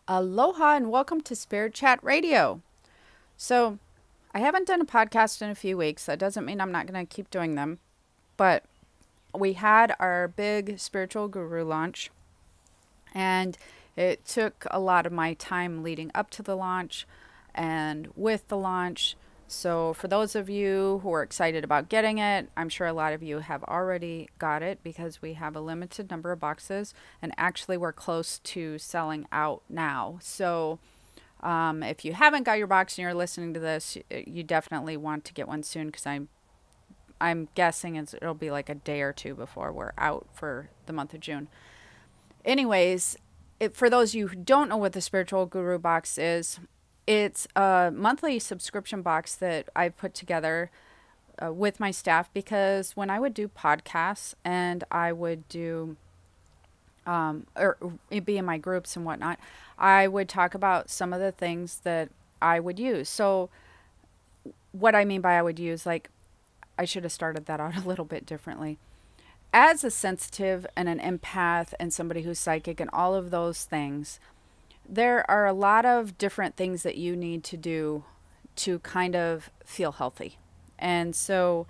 Aloha and welcome to Spirit Chat Radio. So, I haven't done a podcast in a few weeks. That doesn't mean I'm not going to keep doing them, but we had our big spiritual guru launch, and it took a lot of my time leading up to the launch and with the launch. So, for those of you who are excited about getting it, I'm sure a lot of you have already got it because we have a limited number of boxes, and actually, we're close to selling out now. So, if you haven't got your box and you're listening to this, you definitely want to get one soon because I'm guessing it'll be like a day or two before we're out for the month of June. Anyways, for those of you who don't know what the Spiritual Guru box is, it's a monthly subscription box that I put together with my staff because when I would do podcasts and I would do or it'd be in my groups and whatnot, I would talk about some of the things that I would use. So, what I mean by I would use, like, I should have started that out a little bit differently. As a sensitive and an empath and somebody who's psychic and all of those things, there are a lot of different things that you need to do to kind of feel healthy. And so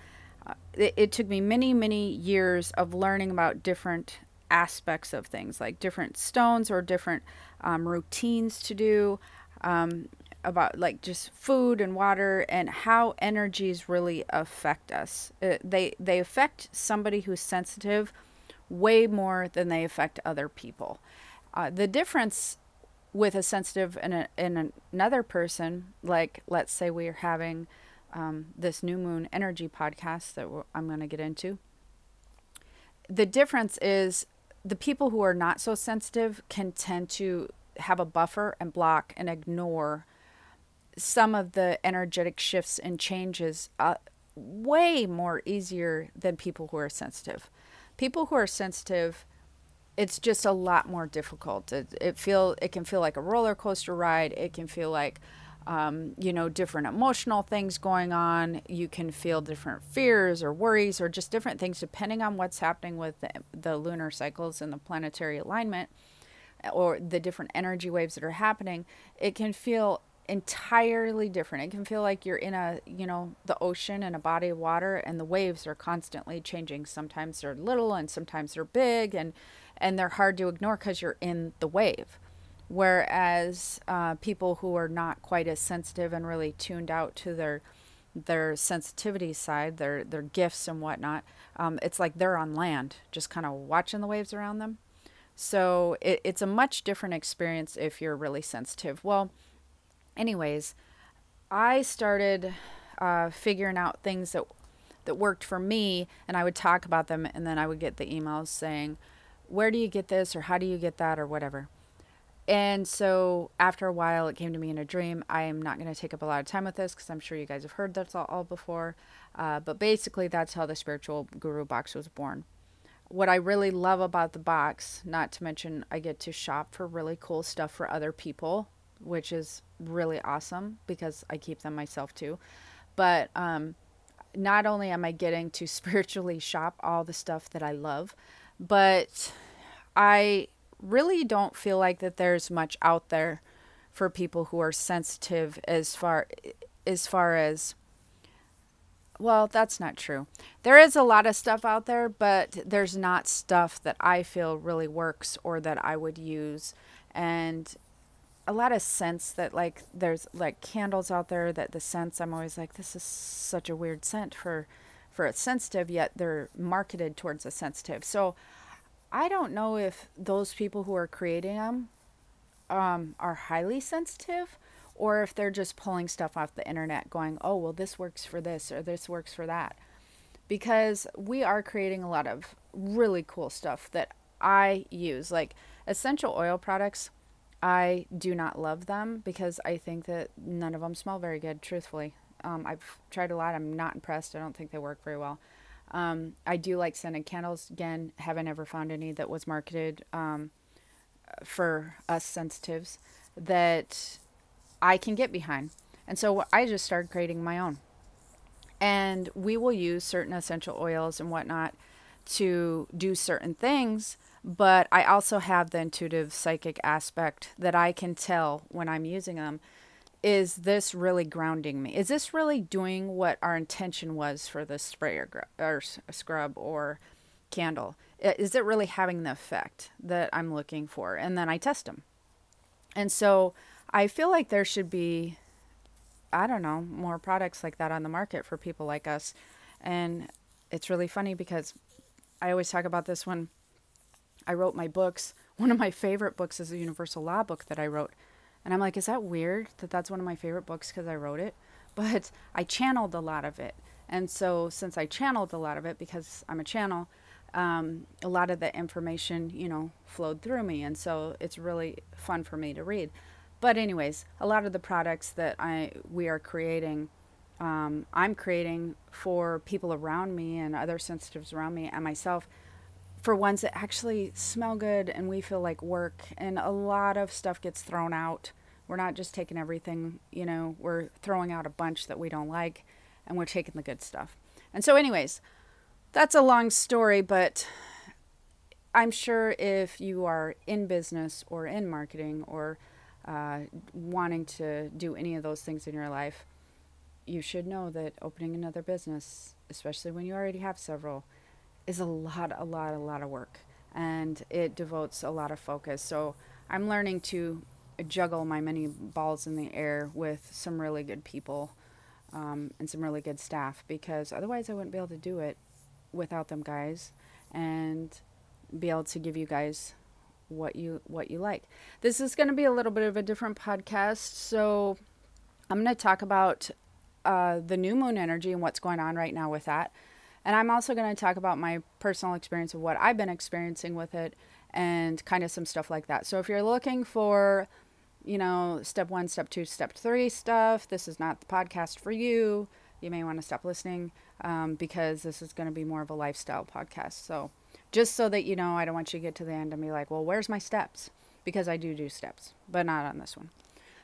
it took me many, many years of learning about different aspects of things, like different stones or different routines to do, about like just food and water and how energies really affect us. They affect somebody who's sensitive way more than they affect other people. The difference with a sensitive and another person, like let's say we are having this new moon energy podcast that I'm going to get into. The difference is the people who are not so sensitive can tend to have a buffer and block and ignore some of the energetic shifts and changes way more easier than people who are sensitive. People who are sensitive, it's just a lot more difficult. It can feel like a roller coaster ride. It can feel like different emotional things going on. You can feel different fears or worries or just different things depending on what's happening with the lunar cycles and the planetary alignment or the different energy waves that are happening. It can feel entirely different. It can feel like you're in the ocean and a body of water and the waves are constantly changing. Sometimes they're little and sometimes they're big and they're hard to ignore because you're in the wave. Whereas people who are not quite as sensitive and really tuned out to their sensitivity side, their gifts and whatnot, it's like they're on land, just kind of watching the waves around them. So it's a much different experience if you're really sensitive. Well, anyways, I started figuring out things that worked for me, and I would talk about them, and then I would get the emails saying, "Where do you get this?" or "How do you get that?" or whatever. And so after a while, it came to me in a dream. I am not going to take up a lot of time with this because I'm sure you guys have heard that's all before. But basically, that's how the Spiritual Guru box was born. What I really love about the box, not to mention I get to shop for really cool stuff for other people, which is really awesome because I keep them myself too. But not only am I getting to spiritually shop all the stuff that I love, but I really don't feel like that there's much out there for people who are sensitive as far as well, that's not true. There is a lot of stuff out there, but there's not stuff that I feel really works or that I would use. And a lot of scents that, like, there's like candles out there that the scents, I'm always like, this is such a weird scent for a sensitive, yet they're marketed towards a sensitive. So I don't know if those people who are creating them are highly sensitive or if they're just pulling stuff off the internet going, oh, well, this works for this or this works for that. Because we are creating a lot of really cool stuff that I use. Like essential oil products, I do not love them because I think that none of them smell very good, truthfully. I've tried a lot. I'm not impressed. I don't think they work very well. I do like scented candles. Again, haven't ever found any that was marketed for us sensitives that I can get behind. And so I just started creating my own. And we will use certain essential oils and whatnot to do certain things. But I also have the intuitive psychic aspect that I can tell when I'm using them. Is this really grounding me? Is this really doing what our intention was for the spray or scrub or candle? Is it really having the effect that I'm looking for? And then I test them. And so I feel like there should be, I don't know, more products like that on the market for people like us. And it's really funny because I always talk about this when I wrote my books. One of my favorite books is a universal law book that I wrote. And I'm like, is that weird that that's one of my favorite books because I wrote it? But I channeled a lot of it. And so since I channeled a lot of it because I'm a channel, a lot of the information, flowed through me. And so it's really fun for me to read. But anyways, a lot of the products that we are creating, I'm creating for people around me and other sensitives around me and myself, for ones that actually smell good and we feel like work. And a lot of stuff gets thrown out. We're not just taking everything, we're throwing out a bunch that we don't like and we're taking the good stuff. And so anyways, that's a long story, but I'm sure if you are in business or in marketing or wanting to do any of those things in your life, you should know that opening another business, especially when you already have several, is a lot of work, and it devotes a lot of focus. So I'm learning to juggle my many balls in the air with some really good people and some really good staff, because otherwise I wouldn't be able to do it without them guys and be able to give you guys what you like. This is going to be a little bit of a different podcast, so I'm going to talk about the new moon energy and what's going on right now with that. And I'm also going to talk about my personal experience of what I've been experiencing with it and kind of some stuff like that. So if you're looking for, step 1, step 2, step 3 stuff, this is not the podcast for you. You may want to stop listening because this is going to be more of a lifestyle podcast. So just so that you know, I don't want you to get to the end and be like, well, where's my steps? Because I do steps, but not on this one.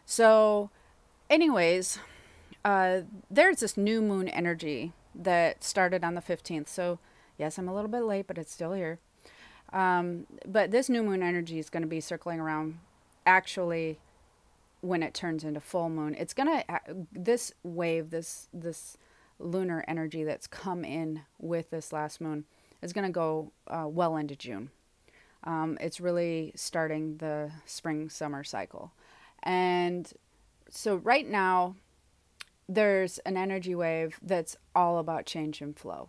So anyways, there's this new moon energy that started on the 15th. So yes, I'm a little bit late, but it's still here. But this new moon energy is going to be circling around actually when it turns into full moon. It's going to, this wave, this lunar energy that's come in with this last moon is going to go well into June. It's really starting the spring-summer cycle. And so right now, there's an energy wave that's all about change and flow.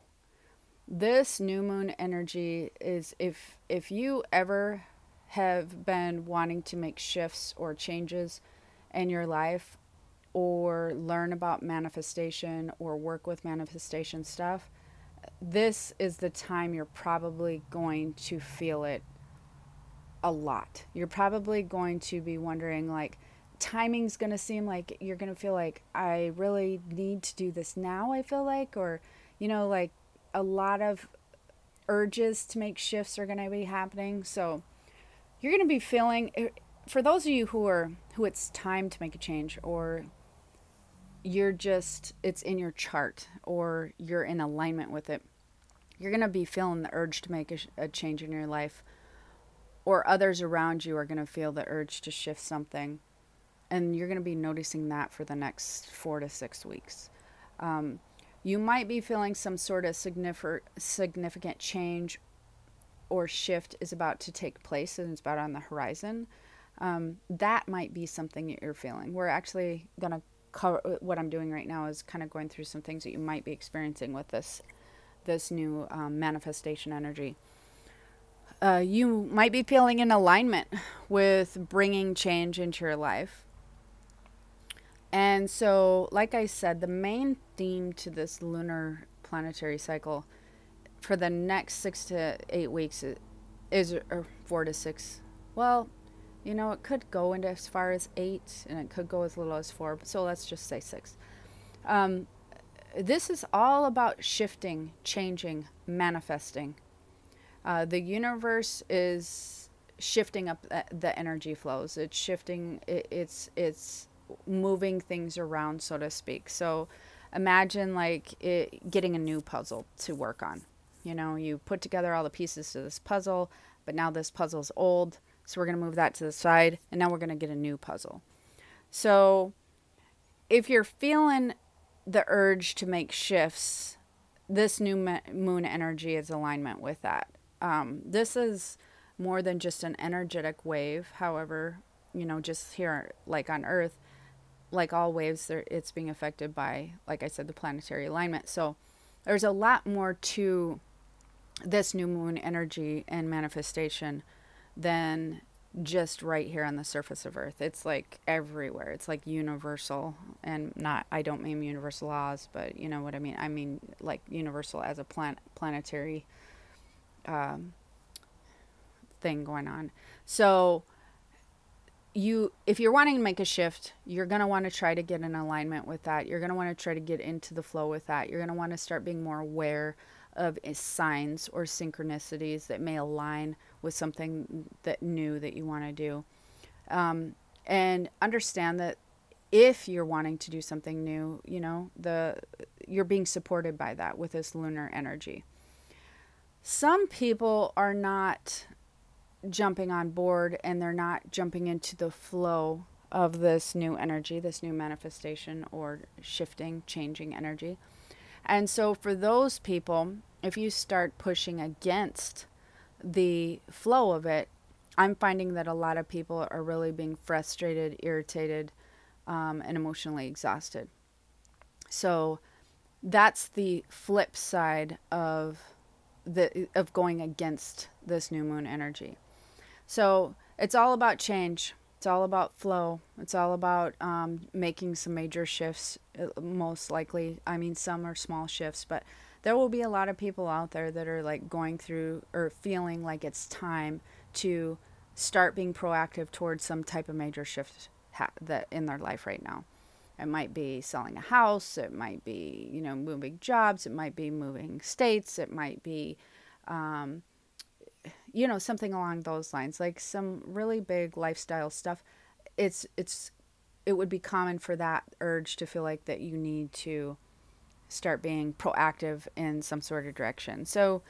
This new moon energy is, if you ever have been wanting to make shifts or changes in your life, or learn about manifestation or work with manifestation stuff, this is the time you're probably going to feel it a lot. You're probably going to be wondering, like, timing's going to seem like you're going to feel like, I really need to do this now, I feel like, or, like a lot of urges to make shifts are going to be happening. So you're going to be feeling, for those of you who it's time to make a change, or it's in your chart, or you're in alignment with it, you're going to be feeling the urge to make a change in your life, or others around you are going to feel the urge to shift something. And you're going to be noticing that for the next 4 to 6 weeks. You might be feeling some sort of significant change or shift is about to take place and it's about on the horizon. That might be something that you're feeling. We're actually going to cover, what I'm doing right now is kind of going through some things that you might be experiencing with this new manifestation energy. You might be feeling in alignment with bringing change into your life. And so, like I said, the main theme to this lunar planetary cycle for the next 6 to 8 weeks is or 4 to 6. Well, it could go into as far as 8, and it could go as little as 4. So let's just say 6. This is all about shifting, changing, manifesting. The universe is shifting up the energy flows. It's shifting. It's moving things around, so to speak. So imagine like getting a new puzzle to work on. You put together all the pieces to this puzzle. but now this puzzle's old. So we're going to move that to the side, and now we're going to get a new puzzle. So if you're feeling the urge to make shifts, this new moon energy is alignment with that. This is more than just an energetic wave. However, just here, like on Earth, like all waves, it's being affected by, like I said, the planetary alignment. So there's a lot more to this new moon energy and manifestation than just right here on the surface of Earth. It's like everywhere. It's like universal, and not, I don't mean universal laws, but you know what I mean. I mean like universal as a planetary thing going on. So if you're wanting to make a shift, you're going to want to try to get in alignment with that. You're going to want to try to get into the flow with that. You're going to want to start being more aware of signs or synchronicities that may align with something that new that you want to do. And understand that if you're wanting to do something new, you're being supported by that with this lunar energy. Some people are not jumping on board, and they're not jumping into the flow of this new energy, this new manifestation or shifting, changing energy. And so for those people, if you start pushing against the flow of it, I'm finding that a lot of people are really being frustrated, irritated, and emotionally exhausted. So that's the flip side of going against this new moon energy. So it's all about change. It's all about flow. It's all about making some major shifts, most likely. I mean, some are small shifts, but there will be a lot of people out there that are like going through or feeling like it's time to start being proactive towards some type of major shift that in their life right now. It might be selling a house. It might be, moving jobs. It might be moving states. It might be, something along those lines, like some really big lifestyle stuff. It would be common for that urge to feel like that you need to start being proactive in some sort of direction. So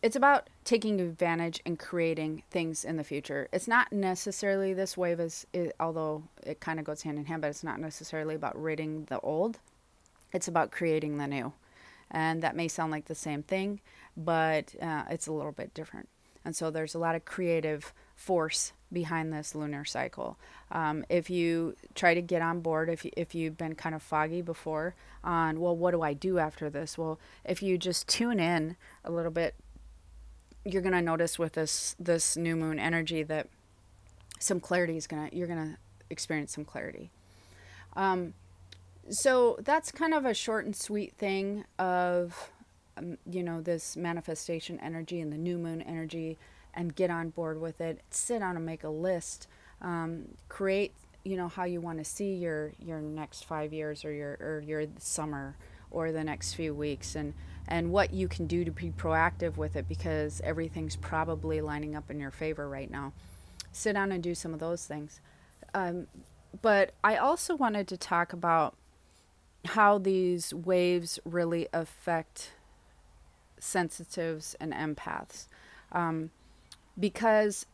it's about taking advantage and creating things in the future. It's not necessarily this wave although it kind of goes hand in hand, but it's not necessarily about ridding the old. It's about creating the new. And that may sound like the same thing, but it's a little bit different. And so there's a lot of creative force behind this lunar cycle. If you try to get on board, if you've been kind of foggy before on, well, what do I do after this? Well, if you just tune in a little bit, you're going to notice with this new moon energy that some clarity you're going to experience some clarity. So that's kind of a short and sweet thing of this manifestation energy and the new moon energy, and get on board with it. Sit down and make a list. Create, how you want to see your next 5 years or your summer or the next few weeks, and what you can do to be proactive with it, because everything's probably lining up in your favor right now. Sit down and do some of those things. But I also wanted to talk about how these waves really affect sensitives and empaths. Because,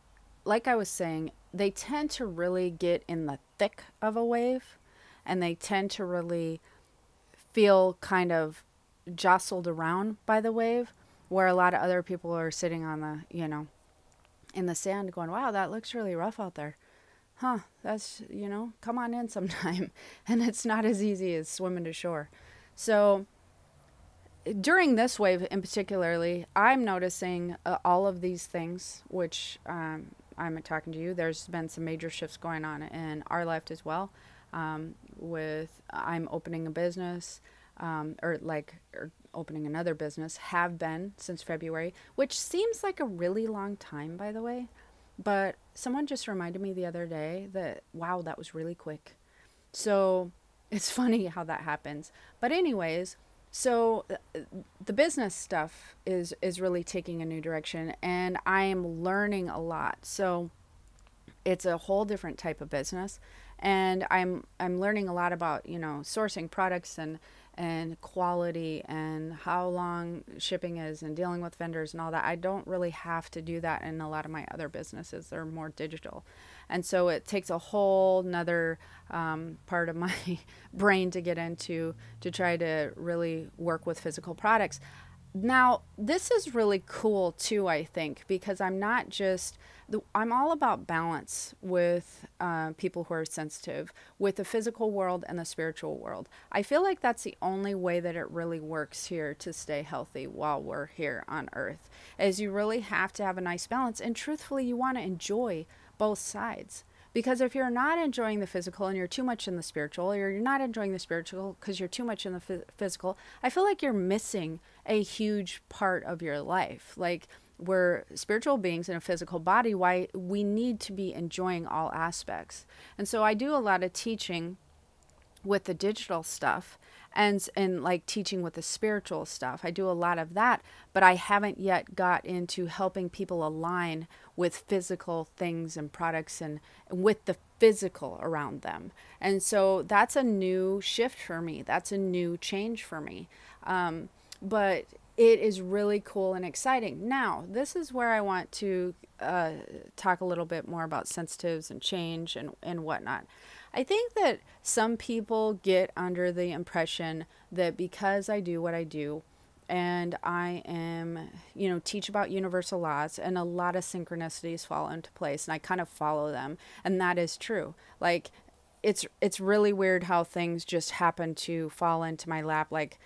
like I was saying, they tend to really get in the thick of a wave, and they tend to really feel kind of jostled around by the wave, where a lot of other people are sitting on the, in the sand going, wow, that looks really rough out there. Huh, that's, come on in sometime. And it's not as easy as swimming to shore. So during this wave in particularly, I'm noticing all of these things, which I'm talking to you. There's been some major shifts going on in our life as well. With I'm opening a business, or opening another business, have been since February, which seems like a really long time, by the way. But someone just reminded me the other day that, wow, that was really quick. So it's funny how that happens. But anyways, so the business stuff is really taking a new direction, and I am learning a lot. So it's a whole different type of business, and I'm learning a lot about, you know, sourcing products and quality and how long shipping is and dealing with vendors and all that. I don't really have to do that in a lot of my other businesses. They're more digital, and so it takes a whole nother part of my brain to get into to try to really work with physical products. Now, this is really cool too, I think, because I'm not just, I'm all about balance with people who are sensitive, with the physical world and the spiritual world. I feel like that's the only way that it really works here to stay healthy while we're here on Earth, is you really have to have a nice balance. And truthfully, you want to enjoy both sides. Because if you're not enjoying the physical and you're too much in the spiritual, or you're not enjoying the spiritual because you're too much in the physical, I feel like you're missing a huge part of your life. Like, we're spiritual beings in a physical body, why we need to be enjoying all aspects. And so I do a lot of teaching with the digital stuff, and like teaching with the spiritual stuff. I do a lot of that, but I haven't yet got into helping people align with physical things and products and with the physical around them. And so that's a new shift for me. That's a new change for me. But it is really cool and exciting. Now, this is where I want to talk a little bit more about sensitives and change and whatnot. I think that some people get under the impression that because I do what I do, and I am, you know, teach about universal laws, and a lot of synchronicities fall into place, and I kind of follow them, and that is true. Like, it's really weird how things just happen to fall into my lap. Like,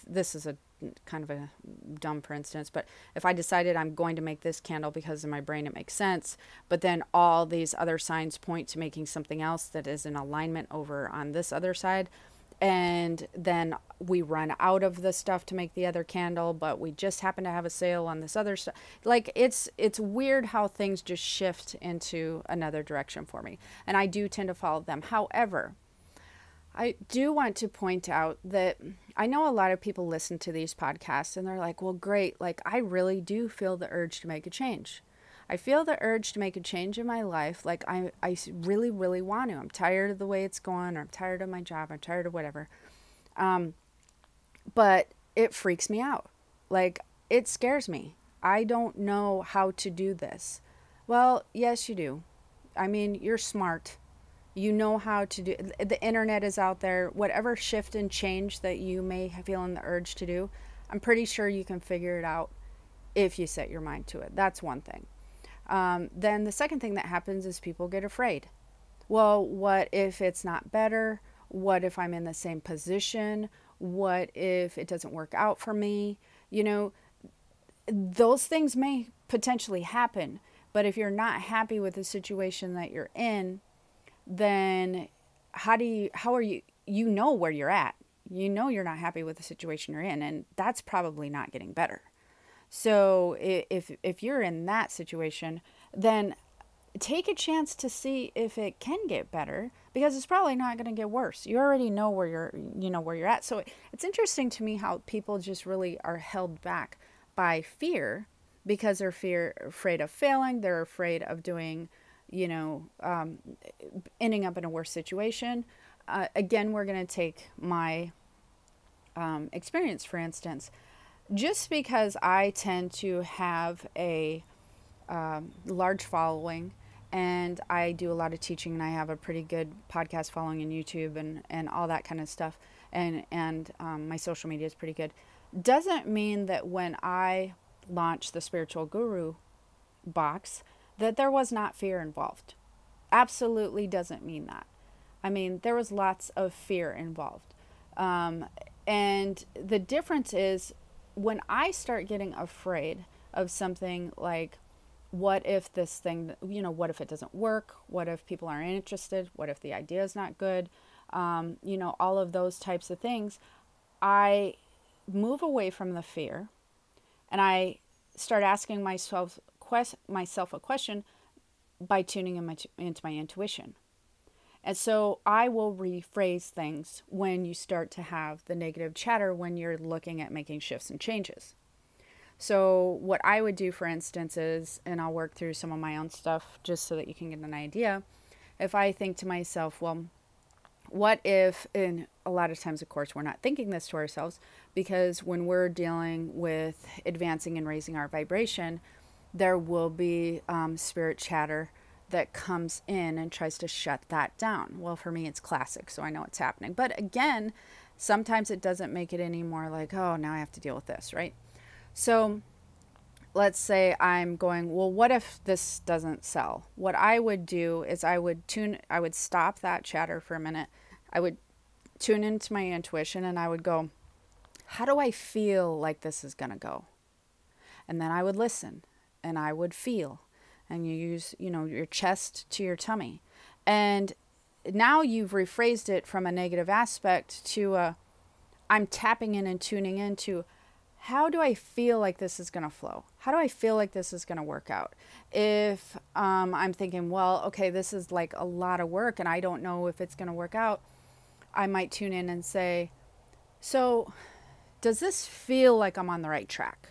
this is a kind of a dumb for instance, but if I decided I'm going to make this candle because in my brain it makes sense, but then all these other signs point to making something else that is in alignment over on this other side, and then we run out of the stuff to make the other candle, but we just happen to have a sale on this other stuff. Like, it's weird how things just shift into another direction for me, and I do tend to follow them. However, I do want to point out that I know a lot of people listen to these podcasts and they're like, well, great. Like, I really do feel the urge to make a change. I feel the urge to make a change in my life. Like, I really, really want to. I'm tired of the way it's going, or I'm tired of my job. I'm tired of whatever. But it freaks me out. Like, it scares me. I don't know how to do this. Well, yes, you do. I mean, you're smart. You know how to do, the internet is out there. Whatever shift and change that you may feel in the urge to do, I'm pretty sure you can figure it out if you set your mind to it. That's one thing. Then the second thing that happens is people get afraid. Well, what if it's not better? What if I'm in the same position? What if it doesn't work out for me? You know, those things may potentially happen, but if you're not happy with the situation that you're in, then how are you, you know where you're at. You know you're not happy with the situation you're in, and that's probably not getting better. So if you're in that situation, then take a chance to see if it can get better, because it's probably not going to get worse. You already know where you're at. So it's interesting to me how people just really are held back by fear, because they're afraid of failing. They're afraid of doing, ending up in a worse situation. Again, we're going to take my experience, for instance. Just because I tend to have a large following, and I do a lot of teaching, and I have a pretty good podcast following on YouTube and all that kind of stuff, and my social media is pretty good, doesn't mean that when I launched the Spiritual Guru box that there was not fear involved. Absolutely doesn't mean that. I mean, there was lots of fear involved. And the difference is, when I start getting afraid of something like, what if this thing, what if it doesn't work? What if people aren't interested? What if the idea is not good? All of those types of things. I move away from the fear, and I start asking myself a question by tuning into my intuition. And so I will rephrase things when you start to have the negative chatter when you're looking at making shifts and changes. So what I would do, for instance, is, and I'll work through some of my own stuff just so that you can get an idea. If I think to myself, well, what if, and a lot of times, of course, we're not thinking this to ourselves, because when we're dealing with advancing and raising our vibration, there will be spirit chatter that comes in and tries to shut that down. Well, for me, it's classic, so I know it's happening. But again, sometimes it doesn't make it any more like, oh, now I have to deal with this, right? So let's say I'm going, well, what if this doesn't sell? What I would do is I would stop that chatter for a minute. I would tune into my intuition and I would go, how do I feel like this is going to go? And then I would listen and I would feel. And you use, your chest to your tummy. And now you've rephrased it from a negative aspect to I'm tapping in and tuning into, how do I feel like this is going to flow? How do I feel like this is going to work out? If I'm thinking, well, okay, this is like a lot of work and I don't know if it's going to work out, I might tune in and say, so does this feel like I'm on the right track?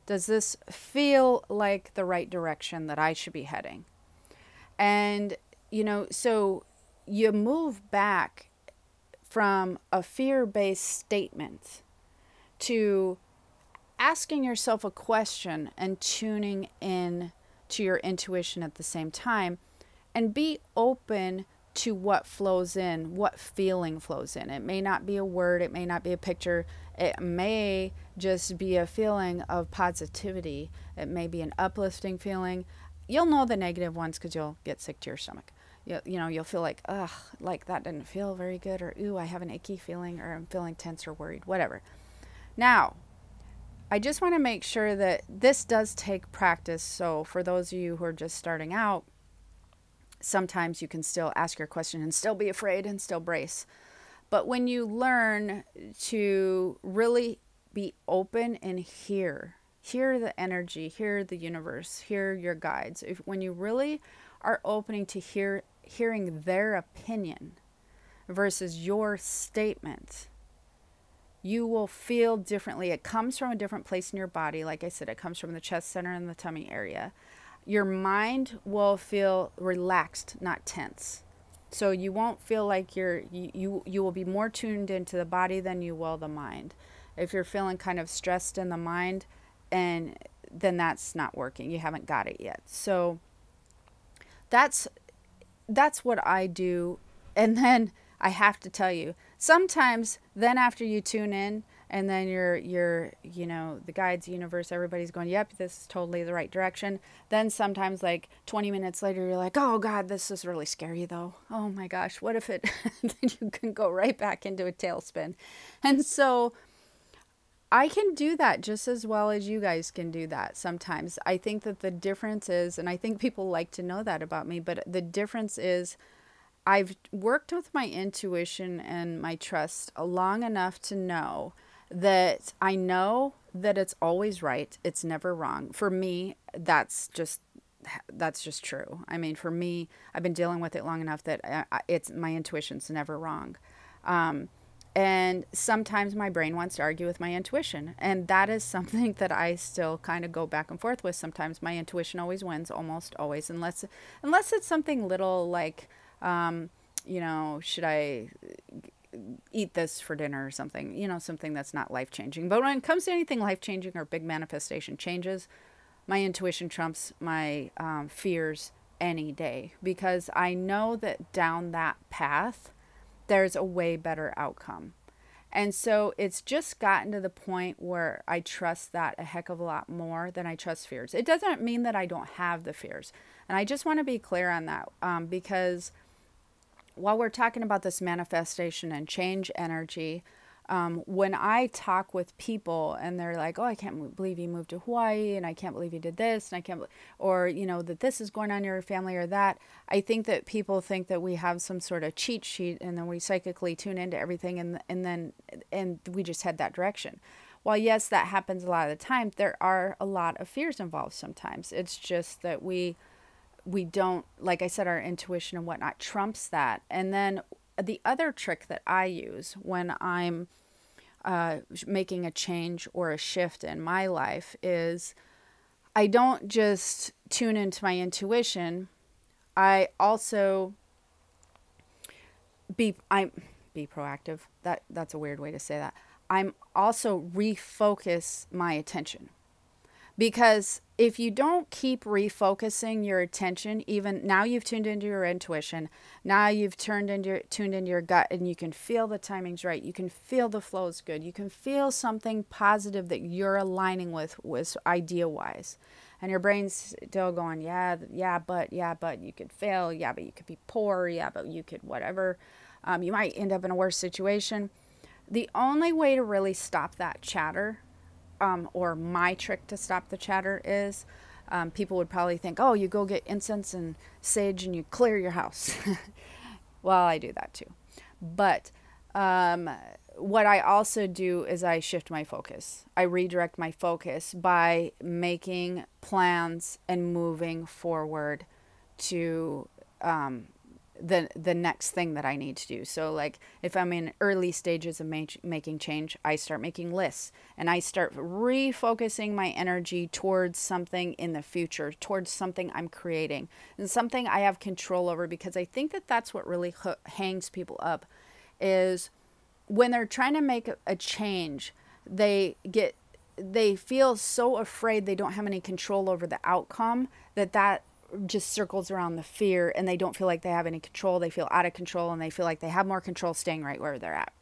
Does this feel like the right direction that I should be heading? And, so you move back from a fear-based statement to asking yourself a question and tuning in to your intuition at the same time, and be open to what flows in, what feeling flows in. It may not be a word, it may not be a picture, it may just be a feeling of positivity. It may be an uplifting feeling. You'll know the negative ones because you'll get sick to your stomach. You'll feel like, ugh, like that didn't feel very good, or ooh, I have an icky feeling, or I'm feeling tense or worried, whatever. Now, I just want to make sure that this does take practice. So for those of you who are just starting out, sometimes you can still ask your question and still be afraid and still brace. But when you learn to really be open and hear the energy, hear the universe, hear your guides, when you really are opening to hearing their opinion versus your statement, you will feel differently. It comes from a different place in your body. Like I said, it comes from the chest center and the tummy area. Your mind will feel relaxed, not tense. So you won't feel like you will be more tuned into the body than you will the mind. If you're feeling kind of stressed in the mind, and then that's not working. You haven't got it yet. So that's what I do. And then I have to tell you, sometimes then after you tune in, and then you're the guides, universe, everybody's going, yep, this is totally the right direction. Then sometimes like 20 minutes later, you're like, oh God, this is really scary though. Oh my gosh, what if it, then you can go right back into a tailspin. And so I can do that just as well as you guys can do that sometimes. I think that the difference is, and I think people like to know that about me, but the difference is I've worked with my intuition and my trust long enough to know that I know that it's always right. It's never wrong. For me, that's just true. I mean, for me, I've been dealing with it long enough that it's my intuition's never wrong. And sometimes my brain wants to argue with my intuition. And that is something that I still kind of go back and forth with. Sometimes my intuition always wins, almost always, unless it's something little like, should I eat this for dinner or something, something that's not life-changing. But when it comes to anything life-changing or big manifestation changes, my intuition trumps my fears any day, because I know that down that path, there's a way better outcome. And so it's just gotten to the point where I trust that a heck of a lot more than I trust fears. It doesn't mean that I don't have the fears. And I just want to be clear on that, because while we're talking about this manifestation and change energy, when I talk with people and they're like, oh, I can't believe you moved to Hawaii, and I can't believe you did this, and I can't, or, that this is going on in your family or that, I think that people think that we have some sort of cheat sheet and then we psychically tune into everything and we just head that direction. While yes, that happens a lot of the time, there are a lot of fears involved sometimes. It's just that we don't, like I said, our intuition and whatnot trumps that. And then the other trick that I use when I'm making a change or a shift in my life is I don't just tune into my intuition. I also be proactive. That's a weird way to say that. I'm also refocus my attention. Because if you don't keep refocusing your attention, even now you've tuned into your intuition, now you've tuned into your gut, and you can feel the timing's right. You can feel the flow's good. You can feel something positive that you're aligning with idea-wise. And your brain's still going, yeah, but you could fail. Yeah, but you could be poor. Yeah, but you could whatever. You might end up in a worse situation. The only way to really stop that chatter, or my trick to stop the chatter is, people would probably think, oh, you go get incense and sage and you clear your house. Well, I do that too. But what I also do is I shift my focus. I redirect my focus by making plans and moving forward to the next thing that I need to do. So like if I'm in early stages of making change, I start making lists and I start refocusing my energy towards something in the future, towards something I'm creating and something I have control over, because I think that that's what really hangs people up is when they're trying to make a change, they feel so afraid they don't have any control over the outcome that just circles around the fear, and they don't feel like they have any control. They feel out of control, and they feel like they have more control staying right where they're at.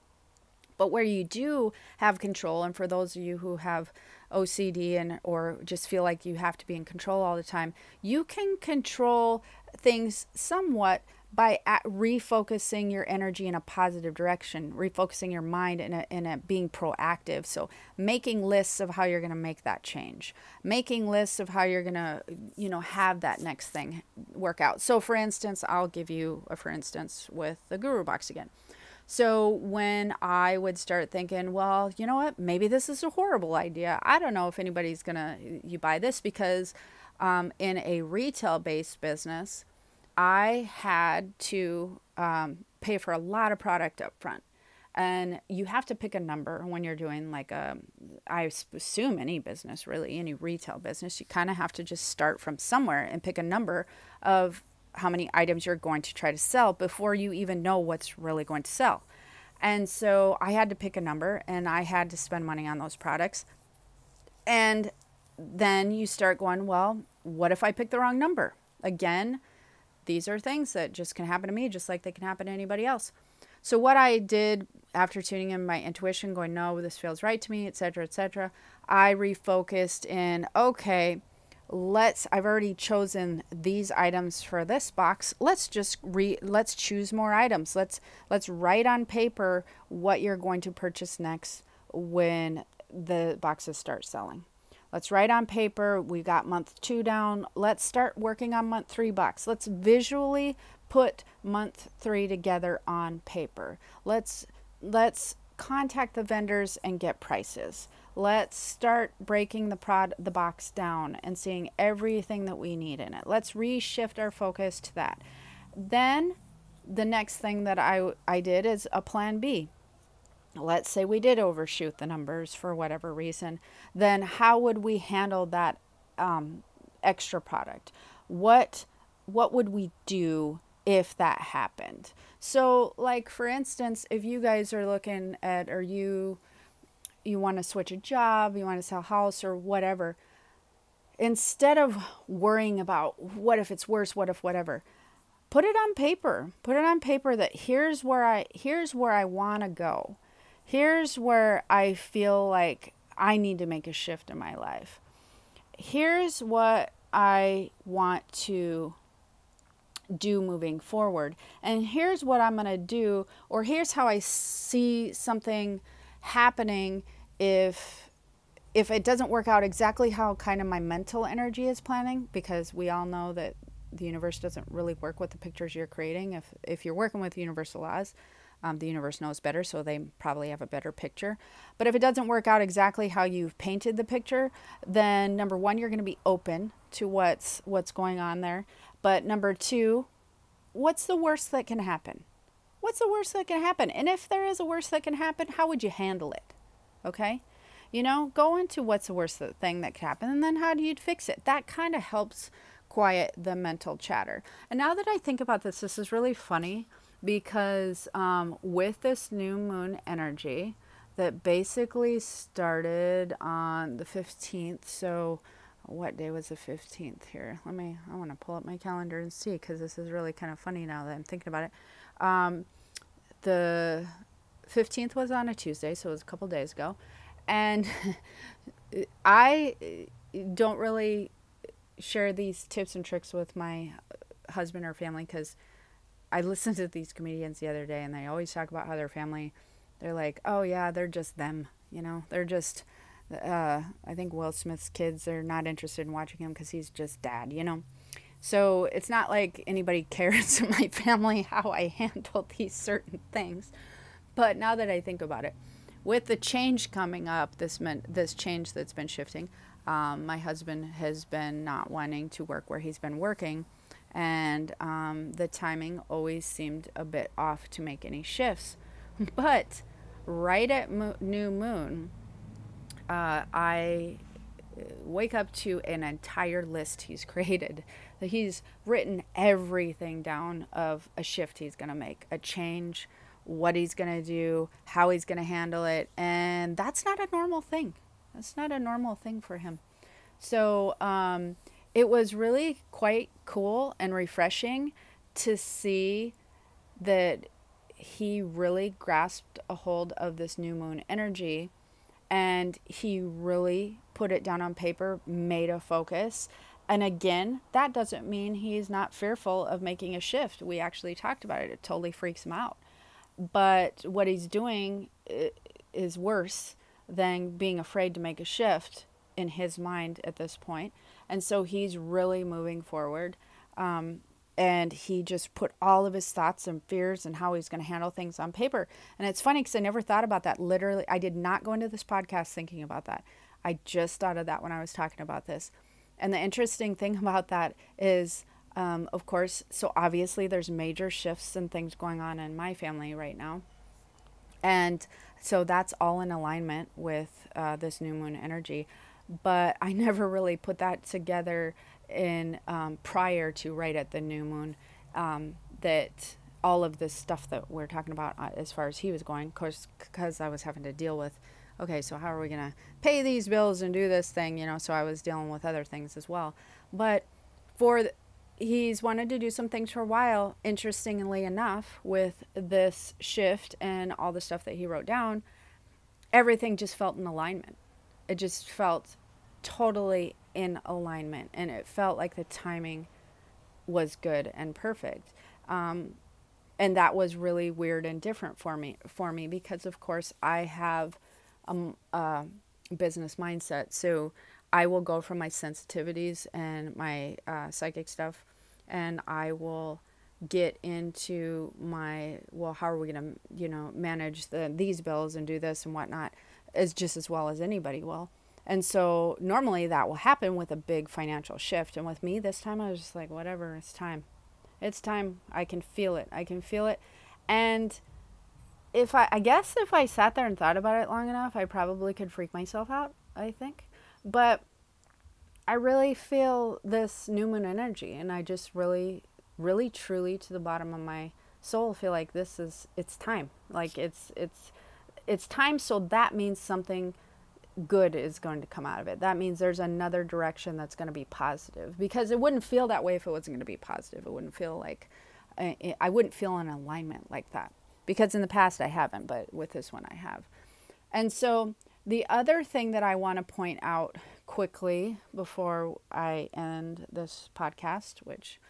But where you do have control, and for those of you who have OCD or just feel like you have to be in control all the time, you can control things somewhat by refocusing your energy in a positive direction, refocusing your mind in a being proactive. So making lists of how you're going to make that change, making lists of how you're going to, have that next thing work out. So for instance, I'll give you a for instance with the Guru Box again. So when I would start thinking, well, you know what, maybe this is a horrible idea. I don't know if anybody's going to buy this, because in a retail-based business, I had to pay for a lot of product up front. And you have to pick a number when you're doing like I assume any business, really, any retail business, you kind of have to just start from somewhere and pick a number of how many items you're going to try to sell before you even know what's really going to sell. And so I had to pick a number and I had to spend money on those products. And then you start going, well, what if I pick the wrong number? Again, these are things that just can happen to me, just like they can happen to anybody else. So what I did after tuning in my intuition, going, no, this feels right to me, etc., etc., I refocused in, okay, I've already chosen these items for this box. Let's choose more items. Let's write on paper what you're going to purchase next when the boxes start selling. Let's write on paper. We got month 2 down. Let's start working on month 3 box. Let's visually put month 3 together on paper. Let's contact the vendors and get prices. Let's start breaking the box down and seeing everything that we need in it. Let's reshift our focus to that. Then the next thing that I did is a plan B. Let's say we did overshoot the numbers for whatever reason. Then how would we handle that extra product? What would we do if that happened? So like, for instance, if you guys are looking at, or you want to switch a job, you want to sell a house or whatever, instead of worrying about what if it's worse, what if whatever, put it on paper. Put it on paper that here's where I want to go. Here's where I feel like I need to make a shift in my life. Here's what I want to do moving forward. And here's what I'm going to do, or here's how I see something happening if it doesn't work out exactly how kind of my mental energy is planning, because we all know that the universe doesn't really work with the pictures you're creating. If you're working with universal laws, the universe knows better, so they probably have a better picture. But if it doesn't work out exactly how you've painted the picture, then number 1, you're going to be open to what's going on there. But number 2, what's the worst that can happen? What's the worst that can happen? And if there is a worst that can happen, how would you handle it? Okay. You know, go into what's the worst thing that could happen and then how do you fix it. That kind of helps quiet the mental chatter. And now that I think about this, this is really funny because with this new moon energy that basically started on the 15th. So what day was the 15th here? I want to pull up my calendar and see because this is really kind of funny now that I'm thinking about it. The 15th was on a Tuesday, so it was a couple days ago. And I don't really share these tips and tricks with my husband or family because I listened to these comedians the other day and they always talk about how their family, they're like, oh yeah, they're just them, you know, they're just, I think Will Smith's kids, they're not interested in watching him because he's just dad, you know. So it's not like anybody cares in my family how I handle these certain things. But now that I think about it, with the change coming up, this change that's been shifting, my husband has been not wanting to work where he's been working, and the timing always seemed a bit off to make any shifts. But right at new moon, I wake up to an entire list he's created. He's written everything down of a shift he's going to make, a change, what he's going to do, how he's going to handle it. And that's not a normal thing. That's not a normal thing for him. So it was really quite cool and refreshing to see that he really grasped a hold of this new moon energy and he really put it down on paper, made a focus. And again, that doesn't mean he's not fearful of making a shift. We actually talked about it. It totally freaks him out. But what he's doing is worse than being afraid to make a shift in his mind at this point. And so he's really moving forward. And he just put all of his thoughts and fears and how he's going to handle things on paper. And it's funny because I never thought about that. Literally, I did not go into this podcast thinking about that. I just thought of that when I was talking about this. And the interesting thing about that is, of course, so obviously there's major shifts and things going on in my family right now. And so that's all in alignment with this new moon energy. But I never really put that together in prior to right at the new moon, that all of this stuff that we're talking about as far as he was going, of course, because I was having to deal with, okay, so how are we going to pay these bills and do this thing, you know, so I was dealing with other things as well. But he's wanted to do some things for a while. Interestingly enough, with this shift and all the stuff that he wrote down, everything just felt in alignment. It just felt totally in alignment, and it felt like the timing was good and perfect. And that was really weird and different for me because, of course, I have a business mindset. So I will go from my sensitivities and my psychic stuff, and I will get into my, well, how are we going to, you know, manage these bills and do this and whatnot, as well as anybody will. And so normally that will happen with a big financial shift. And with me this time, I was just like, whatever, it's time. It's time. I can feel it. I can feel it. And I guess if I sat there and thought about it long enough, I probably could freak myself out, I think. But I really feel this new moon energy, and I just really, really, truly, to the bottom of my soul, feel like it's time. Like it's time. So that means something good is going to come out of it. That means there's another direction that's going to be positive, because it wouldn't feel that way if it wasn't going to be positive. It wouldn't feel like, I wouldn't feel in alignment like that, because in the past I haven't, but with this one I have. And so the other thing that I want to point out quickly before I end this podcast, which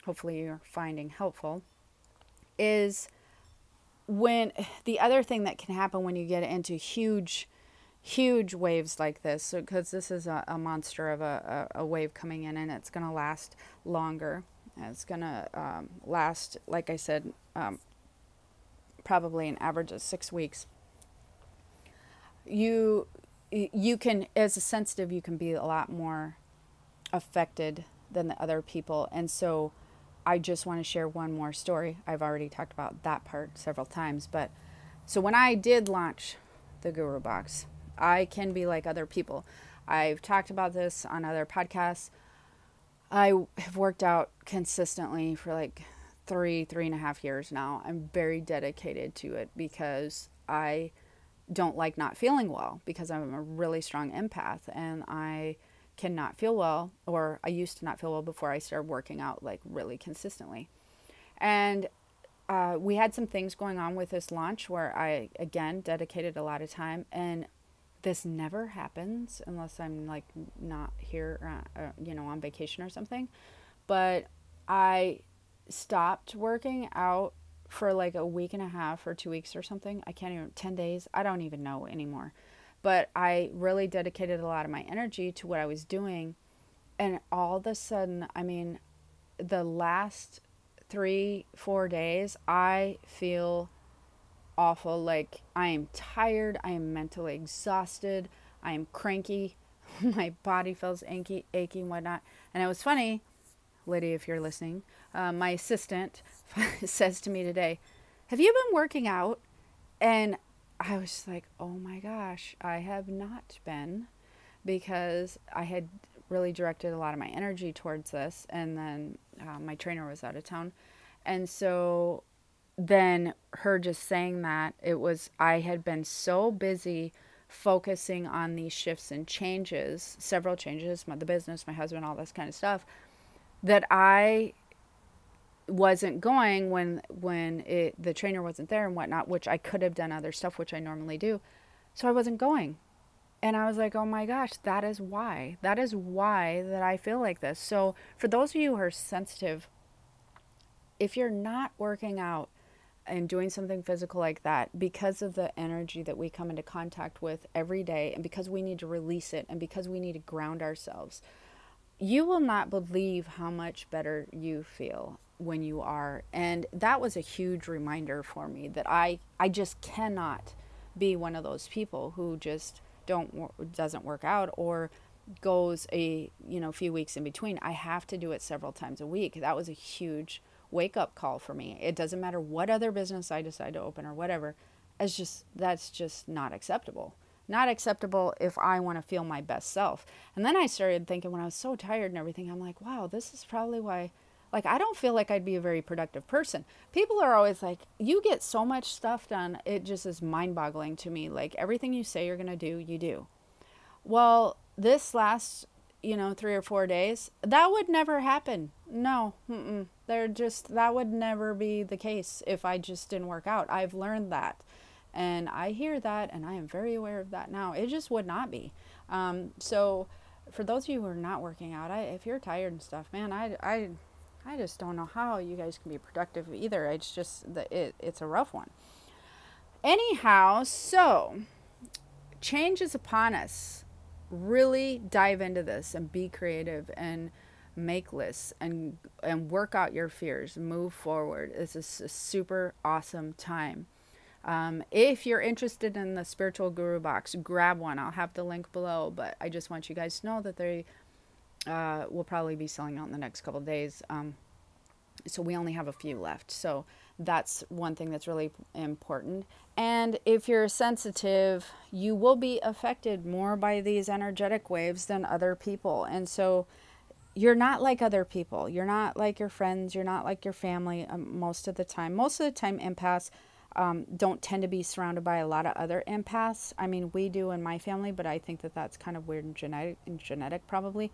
hopefully you're finding helpful, is when the other thing that can happen when you get into huge waves like this, so because this is a monster of a wave coming in, and it's going to last longer. It's going to last, like I said, probably an average of 6 weeks. You can, as a sensitive, you can be a lot more affected than the other people. And so I just want to share one more story. I've already talked about that part several times, but so when I did launch the guru box. I can be like other people. I've talked about this on other podcasts. I have worked out consistently for like 3.5 years now. I'm very dedicated to it because I don't like not feeling well, because I'm a really strong empath and I cannot feel well, or I used to not feel well before I started working out like really consistently. And we had some things going on with this launch where I, again, dedicated a lot of time, and this never happens unless I'm like not here, on vacation or something. But I stopped working out for like a week and a half or 2 weeks or something. I can't even, 10 days. I don't even know anymore. But I really dedicated a lot of my energy to what I was doing. And all of a sudden, I mean, the last 3-4 days, I feel awful. Like I am tired. I am mentally exhausted. I am cranky. My body feels achy, whatnot. And it was funny, Lydia, if you're listening, my assistant says to me today, "Have you been working out?" And I was like, oh my gosh, I have not been, because I had really directed a lot of my energy towards this. And then my trainer was out of town. And so then her just saying that, I had been so busy focusing on these shifts and changes, several changes, the business, my husband, all this kind of stuff, that I wasn't going when the trainer wasn't there and whatnot, which I could have done other stuff, which I normally do. So I wasn't going. And I was like, oh my gosh, that is why that I feel like this. So for those of you who are sensitive, if you're not working out and doing something physical like that, because of the energy that we come into contact with every day, and because we need to release it, and because we need to ground ourselves, you will not believe how much better you feel when you are. And that was a huge reminder for me that I just cannot be one of those people who just doesn't work out or goes a few weeks in between. I have to do it several times a week. That was a huge wake up call for me. It doesn't matter what other business I decide to open or whatever. That's just not acceptable. Not acceptable if I want to feel my best self. And then I started thinking, when I was so tired and everything, I'm like, wow, this is probably why, like, I don't feel like I'd be a very productive person. People are always like, you get so much stuff done. It just is mind boggling to me. Like, everything you say you're going to do, you do. Well, this last, 3 or 4 days, that would never happen. No, that would never be the case if I just didn't work out. I've learned that. And I hear that, and I am very aware of that now. It just would not be. So for those of you who are not working out, if you're tired and stuff, man, I just don't know how you guys can be productive either. It's just, it's a rough one. Anyhow, so change is upon us. Really dive into this and be creative and make lists and work out your fears. Move forward. This is a super awesome time. If you're interested in the Spiritual Guru Box, grab one. I'll have the link below, but I just want you guys to know that they will probably be selling out in the next couple of days. So we only have a few left. So that's one thing that's really important. And if you're sensitive, you will be affected more by these energetic waves than other people. And so you're not like other people. You're not like your friends. You're not like your family most of the time. Most of the time, empaths don't tend to be surrounded by a lot of other empaths. I mean, we do in my family, but I think that that's kind of weird and genetic probably,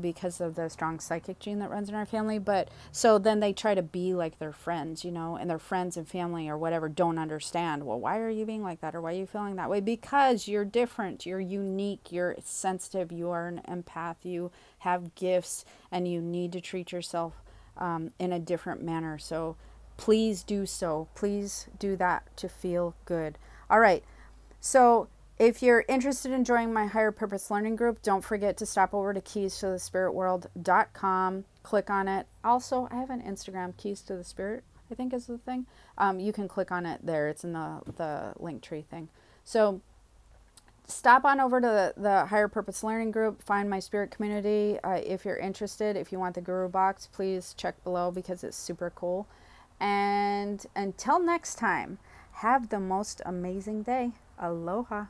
because of the strong psychic gene that runs in our family. But so then they try to be like their friends, and their friends and family or whatever don't understand. Well, why are you being like that? Or why are you feeling that way? Because you're different. You're unique. You're sensitive. You are an empath. You have gifts, and you need to treat yourself in a different manner. So please do so. Please do that to feel good. All right. So if you're interested in joining my Higher Purpose Learning Group, don't forget to stop over to keystothespiritworld.com. Click on it. Also, I have an Instagram, Keys to the Spirit, I think is the thing. You can click on it there. It's in the link tree thing. So stop on over to the Higher Purpose Learning Group. Find my spirit community. If you're interested, if you want the Guru Box, please check below because it's super cool. And until next time, Have the most amazing day. Aloha.